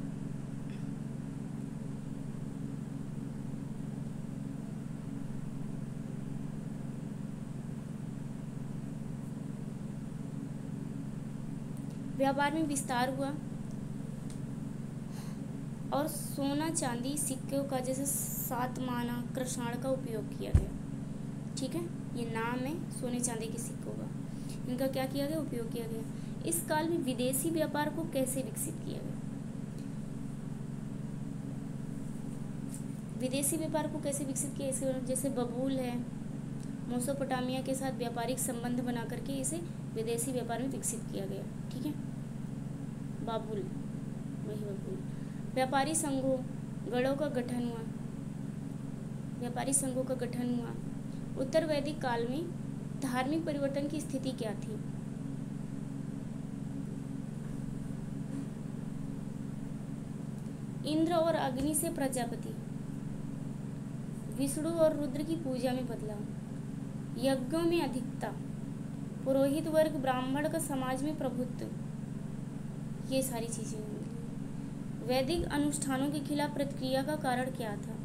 व्यापार में विस्तार हुआ और सोना चांदी सिक्कों का जैसे सातमाना, कृषाण का उपयोग किया गया। ठीक है, ये नाम है सोने चांदी के सिक्कों का, इनका क्या किया गया, उपयोग किया गया। इस काल में विदेशी व्यापार को कैसे विकसित किया गया? विदेशी व्यापार को कैसे विकसित किया? जैसे बबूल है, मेसोपोटामिया के साथ व्यापारिक संबंध बना करके इसे विदेशी व्यापार में विकसित किया गया। ठीक है, बाबुल, वही बबूल। व्यापारी संघों, गढ़ों का गठन हुआ, व्यापारी संघों का गठन हुआ। उत्तर वैदिक काल में धार्मिक परिवर्तन की स्थिति क्या थी? इंद्र और अग्नि से प्रजापति, विष्णु और रुद्र की पूजा में बदलाव, यज्ञों में अधिकता, पुरोहित वर्ग, ब्राह्मण का समाज में प्रभुत्व, ये सारी चीजें होंगी। वैदिक अनुष्ठानों के खिलाफ प्रतिक्रिया का कारण क्या था?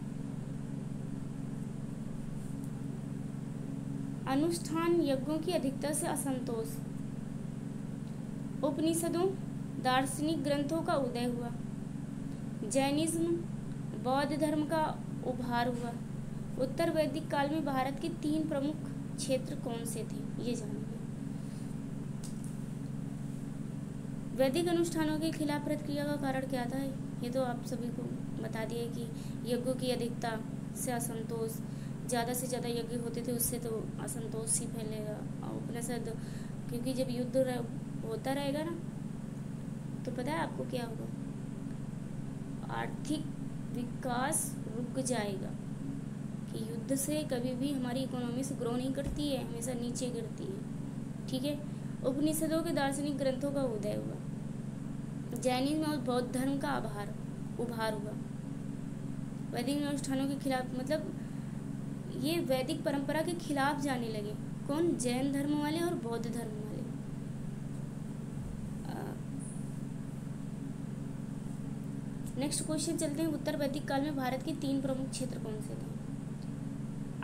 अनुष्ठान यज्ञों की अधिकता से असंतोष, उपनिषदों, दार्शनिक ग्रंथों का उदय हुआ, जैनिज्म, बौद्ध धर्म का उभार हुआ। उत्तर वैदिक काल में भारत के 3 प्रमुख क्षेत्र कौन से थे, ये जानिए। वैदिक अनुष्ठानों के खिलाफ प्रतिक्रिया का कारण क्या था? ये तो आप सभी को बता दिए कि यज्ञों की अधिकता से असंतोष, ज़्यादा से ज़्यादा यज्ञ होते थे उससे तो असंतोष ही फैलेगा। और उपनिषद, क्योंकि जब युद्ध होता रहेगा ना, तो पता है आपको क्या होगा, आर्थिक विकास रुक जाएगा। कि युद्ध से कभी भी हमारी इकोनॉमी से ग्रो नहीं करती है, हमेशा नीचे गिरती है। ठीक है, उपनिषदों के दार्शनिक ग्रंथों का उदय हुआ, जैनिज्म और बौद्ध धर्म का उभार हुआ। वैदिक अनुष्ठानों के खिलाफ, मतलब ये वैदिक परंपरा के खिलाफ जाने लगे। कौन? जैन धर्म वाले और बौद्ध धर्म वाले। नेक्स्ट क्वेश्चन चलते हैं, उत्तर वैदिक काल में भारत के 3 प्रमुख क्षेत्र कौन से थे?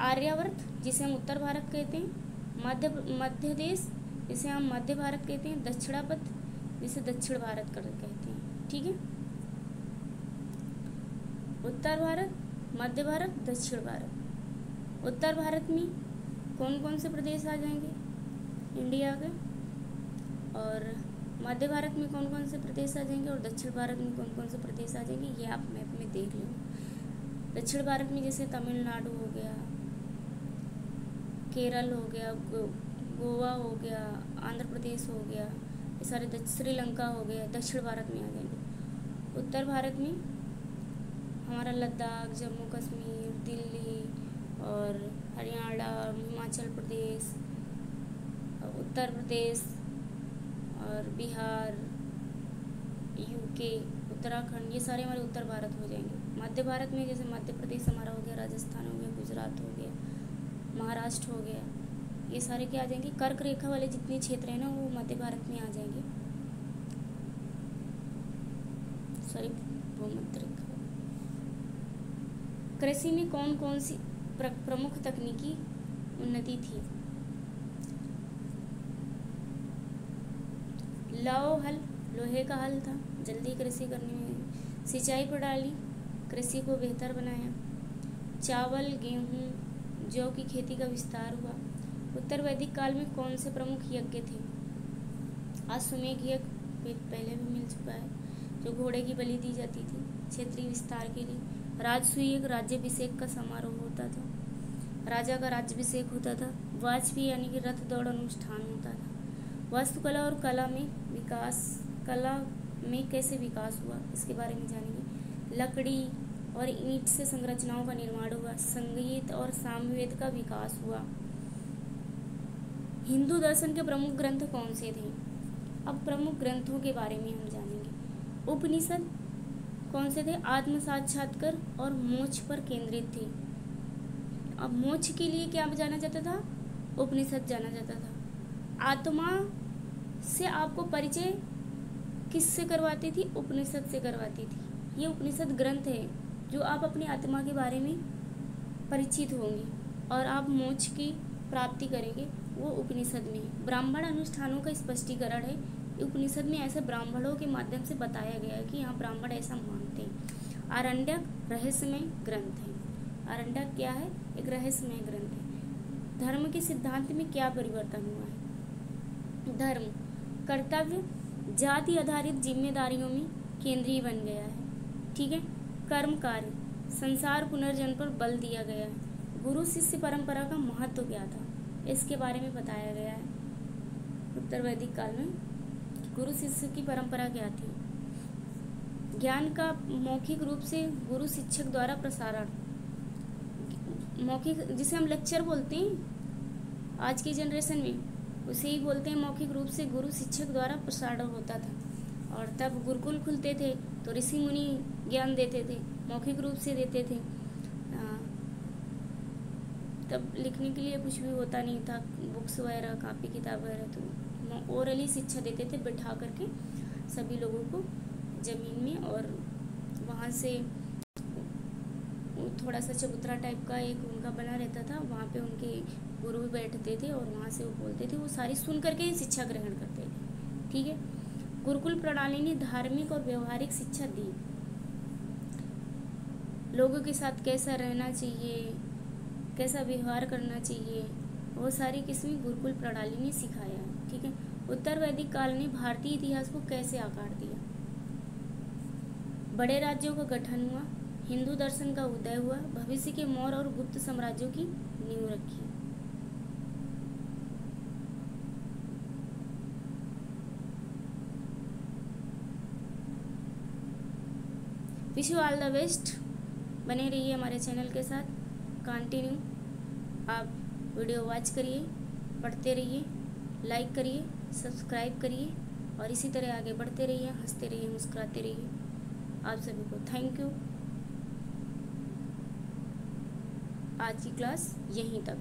आर्यावर्त, जिसे हम उत्तर भारत कहते हैं, मध्य देश, जिसे हम मध्य भारत कहते हैं, दक्षिणापथ, जिसे दक्षिण भारत कहते हैं। ठीक है, उत्तर भारत, मध्य भारत, दक्षिण भारत। उत्तर भारत में कौन कौन से प्रदेश आ जाएंगे इंडिया के, और मध्य भारत में कौन कौन से प्रदेश आ जाएंगे, और दक्षिण भारत में कौन कौन से प्रदेश आ जाएंगे, ये आप मैप में देख लो। दक्षिण भारत में जैसे तमिलनाडु हो गया, केरल हो गया, गोवा हो गया, आंध्र प्रदेश हो गया, ये सारे, श्रीलंका हो गया, दक्षिण भारत में आ जाएंगे। उत्तर भारत में हमारा लद्दाख, जम्मू कश्मीर, दिल्ली और हरियाणा, हिमाचल प्रदेश, उत्तर प्रदेश और बिहार, यूके, उत्तराखंड, ये सारे हमारे उत्तर भारत हो जाएंगे। मध्य भारत में जैसे मध्य प्रदेश हमारा हो गया, राजस्थान हो गया, गुजरात हो गया, महाराष्ट्र हो गया, ये सारे क्या आ जाएंगे, कर्क रेखा वाले जितने क्षेत्र हैं ना वो मध्य भारत में आ जाएंगे। सॉरी, भूमध्य रेखा। कृषि में कौन कौन सी प्रमुख तकनीकी उन्नति थी? लौह हल, लोहे का हल था, जल्दी कृषि करने में। सिंचाई प्रणाली, कृषि को बेहतर बनाया। चावल, गेहूं, जौ की खेती का विस्तार हुआ। उत्तर वैदिक काल में कौन से प्रमुख यज्ञ थे? अश्वमेध यज्ञ पहले भी मिल चुका है, जो घोड़े की बलि दी जाती थी क्षेत्रीय विस्तार के लिए। राजसूय यज्ञ, राज्याभिषेक का समारोह होता था, राजा का राज्याभिषेक होता था। वाजपेयी यानी कि रथ दौड़ अनुष्ठान होता था। वास्तुकला और कला में विकास, कला में कैसे विकास हुआ इसके बारे में जानेंगे। लकड़ी और ईंट से संरचनाओं का निर्माण हुआ। संगीत और सामवेद का विकास हुआ। हिंदू दर्शन के प्रमुख ग्रंथ कौन से थे? अब प्रमुख ग्रंथों के बारे में हम जानेंगे। उपनिषद कौन से थे? आत्म साक्षात्कार और मोक्ष पर केंद्रित थे। अब मोक्ष के लिए क्या जाना जाता था? उपनिषद जाना जाता था। आत्मा से आपको परिचय किससे करवाती थी? उपनिषद से करवाती थी। ये उपनिषद ग्रंथ है जो आप अपनी आत्मा के बारे में परिचित होंगे और आप मोक्ष की प्राप्ति करेंगे, वो उपनिषद में है। ब्राह्मण अनुष्ठानों का स्पष्टीकरण है। उपनिषद में ऐसे ब्राह्मणों के माध्यम से बताया गया है कि यहाँ ब्राह्मण ऐसा मानते हैं। आरण्यक रहस्यमय ग्रंथ है। आरण्यक क्या है? एक रहस्यमय ग्रंथ है। धर्म के सिद्धांत में क्या परिवर्तन हुआ है? धर्म कर्तव्य जाति आधारित जिम्मेदारियों में केंद्रीय बन गया है। ठीक है। कर्म कार्य संसार पुनर्जन्म पर बल दिया गया है। गुरु शिष्य परंपरा का महत्व क्या था? इसके बारे में बताया गया है उत्तर वैदिक काल में। गुरु शिष्य की परंपरा क्या थी? ज्ञान का मौखिक रूप से गुरु शिक्षक द्वारा प्रसारण, मौखिक जिसे हम लेक्चर बोलते हैं आज की जनरेशन में, उसे ही बोलते हैं मौखिक रूप से गुरु शिक्षक द्वारा प्रसारण होता था। और तब गुरुकुल खुलते थे तो ऋषि मुनि ज्ञान देते थे, मौखिक रूप से देते थे। तब लिखने के लिए कुछ भी होता नहीं था, बुक्स वगैरह, कापी किताब वगैरह, तो ओरली शिक्षा देते थे बिठा करके सभी लोगों को ज़मीन में, और वहाँ से थोड़ा सा चबूतरा टाइप का एक उनका बना रहता था, वहाँ पे उनके गुरु बैठते थे और वहाँ से वो बोलते थे, वो सारी सुन करके शिक्षा ग्रहण करते थे। ठीक है। गुरुकुल प्रणाली ने धार्मिक और व्यवहारिक शिक्षा दी। लोगों के साथ कैसा रहना चाहिए, कैसा व्यवहार करना चाहिए, वो सारी किस्में गुरुकुल प्रणाली ने सिखाया है। ठीक है। उत्तर वैदिक काल ने भारतीय इतिहास को कैसे आकार दिया? बड़े राज्यों का गठन हुआ, हिंदू दर्शन का उदय हुआ, भविष्य के मौर्य और गुप्त साम्राज्यों की नींव रखी। Wish you all the best. बने रहिए हमारे चैनल के साथ, कंटिन्यू आप वीडियो वॉच करिए, पढ़ते रहिए, लाइक करिए, सब्सक्राइब करिए और इसी तरह आगे बढ़ते रहिए, हंसते रहिए, मुस्कुराते रहिए। आप सभी को थैंक यू। आज की क्लास यहीं तक।